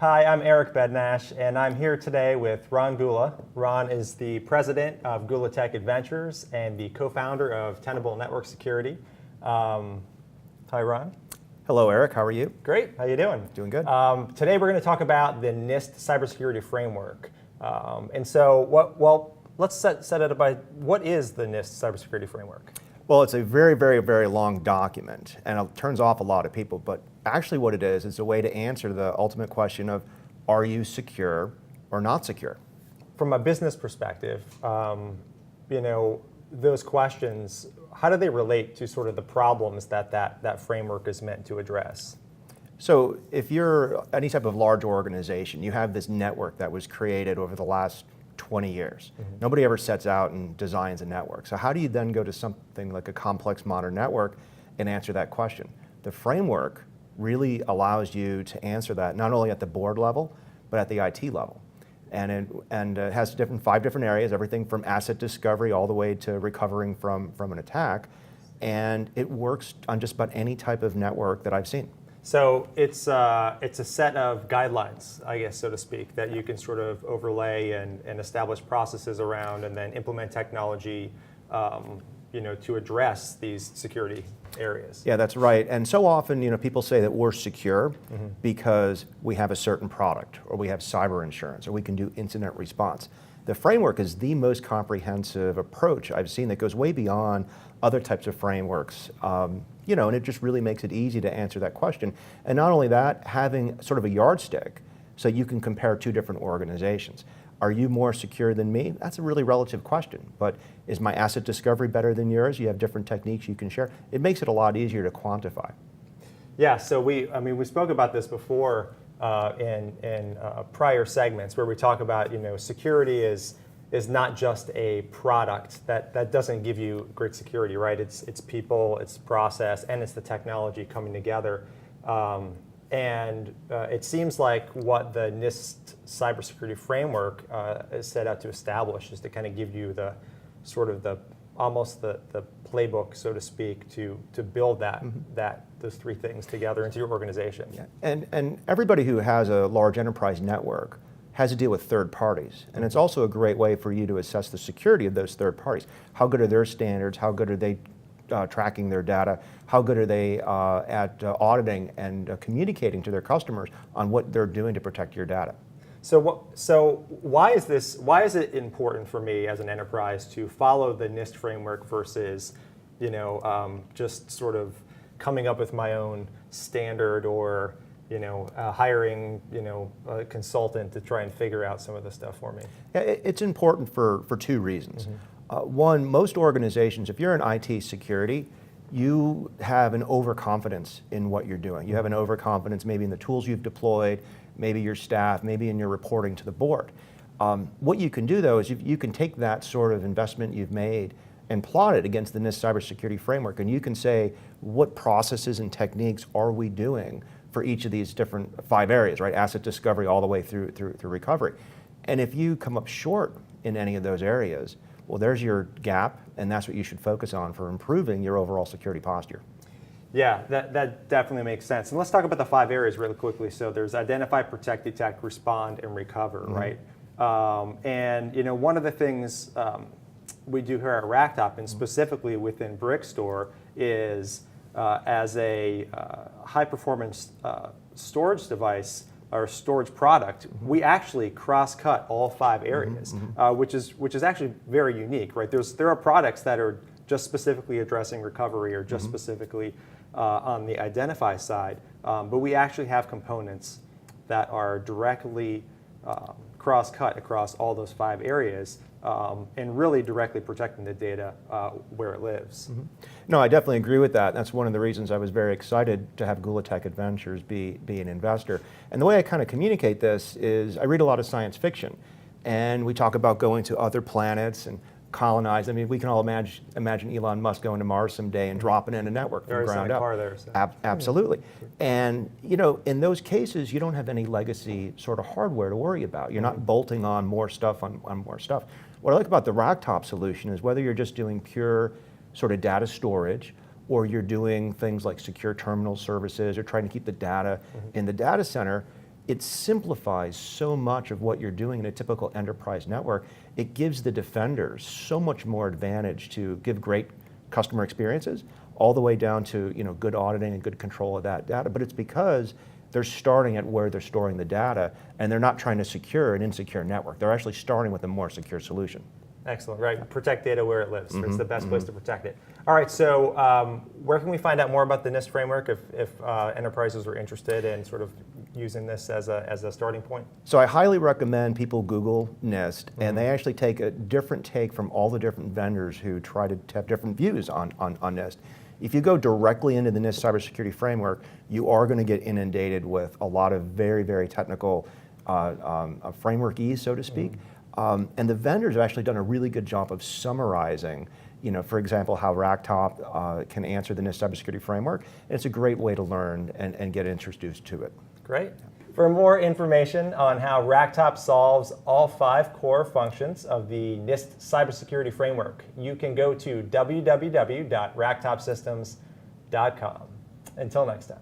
Hi, I'm Eric Bednash, and I'm here today with Ron Gula. Ron is the president of Gula Tech Adventures and the co-founder of Tenable Network Security. Hi, Ron. Hello, Eric. How are you? Great. How you doing? Doing good. Today we're going to talk about the Nist cybersecurity framework. And so, let's set it up by what is the Nist cybersecurity framework? Well, it's a very, very, very long document, and it turns off a lot of people. But actually what it is a way to answer the ultimate question of, are you secure or not secure? From a business perspective, those questions, how do they relate to sort of the problems that framework is meant to address? So if you're any type of large organization, you have this network that was created over the last 20 years. Mm-hmm. Nobody ever sets out and designs a network. So how do you then go to something like a complex modern network and answer that question? The framework really allows you to answer that not only at the board level, but at the IT level. And it has five different areas, everything from asset discovery all the way to recovering from an attack. And it works on just about any type of network that I've seen. So it's a set of guidelines, I guess, so to speak, that you can sort of overlay and establish processes around, and then implement technology, to address these security areas. Yeah, that's right. And so often, people say that we're secure mm-hmm. because we have a certain product, or we have cyber insurance, or we can do incident response. The framework is the most comprehensive approach I've seen that goes way beyond other types of frameworks. And it just really makes it easy to answer that question. And not only that, having sort of a yardstick so you can compare two different organizations. Are you more secure than me? That's a really relative question. But is my asset discovery better than yours? You have different techniques you can share. It makes it a lot easier to quantify. Yeah, so we spoke about this before in prior segments where we talk about, security is not just a product that doesn't give you great security, right? It's people, it's process, and it's the technology coming together. And it seems like what the Nist cybersecurity framework is set out to establish is to kind of give you the sort of almost the playbook, so to speak, to build those three things together into your organization. Yeah. And everybody who has a large enterprise network has to deal with third parties. And it's also a great way for you to assess the security of those third parties. How good are their standards? How good are they tracking their data? How good are they at auditing and communicating to their customers on what they're doing to protect your data? So why is it important for me as an enterprise to follow the Nist framework versus, just sort of coming up with my own standard, or hiring, a consultant to try and figure out some of the stuff for me? Yeah, it's important for two reasons. Mm-hmm. One, most organizations, if you're in IT security, you have an overconfidence in what you're doing. You have an overconfidence maybe in the tools you've deployed, maybe your staff, maybe in your reporting to the board. What you can do though is you can take that sort of investment you've made and plot it against the Nist cybersecurity framework, and you can say, what processes and techniques are we doing for each of these different 5 areas, right? Asset discovery all the way through recovery. And if you come up short in any of those areas, well, there's your gap, and that's what you should focus on for improving your overall security posture. Yeah, that definitely makes sense. And let's talk about the 5 areas really quickly. So there's identify, protect, detect, respond, and recover, mm-hmm. right? And one of the things we do here at RackTop, and specifically within Brickstore, is as a high-performance storage device or storage product, mm-hmm. we actually cross-cut all 5 areas, mm-hmm. Which is actually very unique, right? There are products that are just specifically addressing recovery, or just mm-hmm. specifically on the identify side, but we actually have components that are directly cross-cut across all those 5 areas, and really directly protecting the data where it lives. Mm-hmm. No, I definitely agree with that. That's one of the reasons I was very excited to have Gula Tech Adventures be an investor. And the way I kind of communicate this is I read a lot of science fiction, and we talk about going to other planets and colonize. I mean, we can all imagine Elon Musk going to Mars someday and dropping in a network from ground up. Car there, so. Absolutely. And in those cases, you don't have any legacy sort of hardware to worry about. You're not bolting on more stuff on more stuff. What I like about the RackTop solution is whether you're just doing pure sort of data storage, or you're doing things like secure terminal services, or trying to keep the data in the data center, it simplifies so much of what you're doing in a typical enterprise network. It gives the defenders so much more advantage to give great customer experiences, all the way down to good auditing and good control of that data. But it's because they're starting at where they're storing the data, and they're not trying to secure an insecure network. They're actually starting with a more secure solution. Excellent, right? Protect data where it lives. It's the best place to protect it. All right, so where can we find out more about the Nist framework if enterprises are interested in sort of using this as a starting point? So I highly recommend people Google Nist, and they actually take a different take from all the different vendors who try to have different views on Nist. If you go directly into the Nist cybersecurity framework, you are going to get inundated with a lot of very, very technical framework-ese, so to speak. And the vendors have actually done a really good job of summarizing, for example, how RackTop can answer the Nist cybersecurity framework. And it's a great way to learn and get introduced to it. Great. For more information on how RackTop solves all 5 core functions of the Nist cybersecurity framework, you can go to www.racktopsystems.com. Until next time.